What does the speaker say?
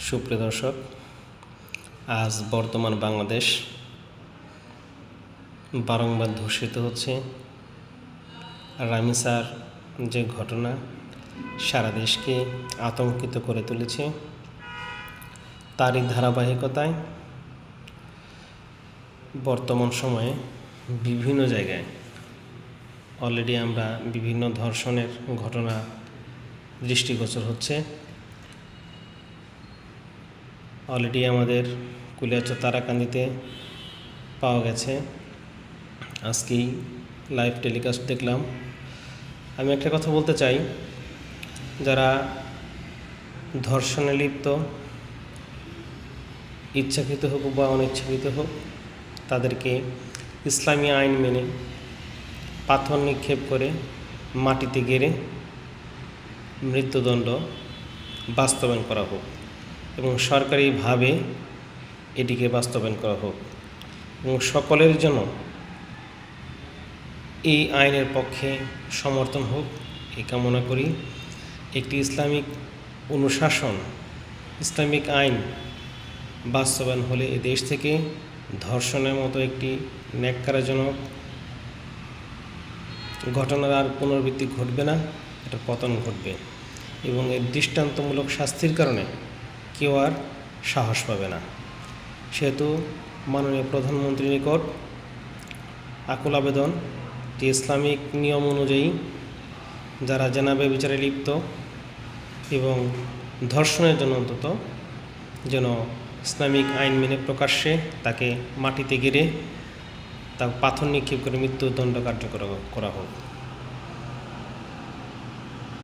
সুপ্রিয় দর্শক, আজ বর্তমান বাংলাদেশ বারংবার ধর্ষিত হচ্ছে। রামিসার যে ঘটনা সারা দেশকে আতঙ্কিত করে তুলেছে, তারই ধারাবাহিকতায় বর্তমান সময়ে বিভিন্ন জায়গায় অলরেডি আমরা বিভিন্ন ধর্ষণের ঘটনা দৃষ্টিগোচর হচ্ছে। অলরেডি আমাদের কুলিয়াচর তারাকান্দিতে পাওয়া গেছে। আজকেই লাইভ টেলিকাস্ট দেখলাম। আমি একটা কথা বলতে চাই, যারা ধর্ষণে লিপ্ত, ইচ্ছাকৃত হোক বা অনিচ্ছাকৃত হোক, তাদেরকে ইসলামী আইন মেনে পাথর নিক্ষেপ করে মাটিতে গেড়ে মৃত্যুদণ্ড বাস্তবায়ন করা হোক এবং সরকারিভাবে এটিকে বাস্তবায়ন করা হোক এবং সকলের জন্য এই আইনের পক্ষে সমর্থন হোক, এই কামনা করি। একটি ইসলামিক অনুশাসন, ইসলামিক আইন বাস্তবায়ন হলে এ দেশ থেকে ধর্ষণের মতো একটি ন্যাক্কারজনক ঘটনার আর পুনরাবৃত্তি ঘটবে না, এটা পতন ঘটবে এবং এর দৃষ্টান্তমূলক শাস্তির কারণে কেউ আর সাহস পাবে না। সেহেতু মাননীয় প্রধানমন্ত্রীর নিকট আকুল আবেদন যে ইসলামিক নিয়ম অনুযায়ী যারা জেনা ব্যভিচারে লিপ্ত এবং ধর্ষণের জন্য অন্তত যেন ইসলামিক আইন মেনে প্রকাশ্যে তাকে মাটিতে গেড়ে তা পাথর নিক্ষেপ করে মৃত্যুদণ্ড কার্যকর করা হোক।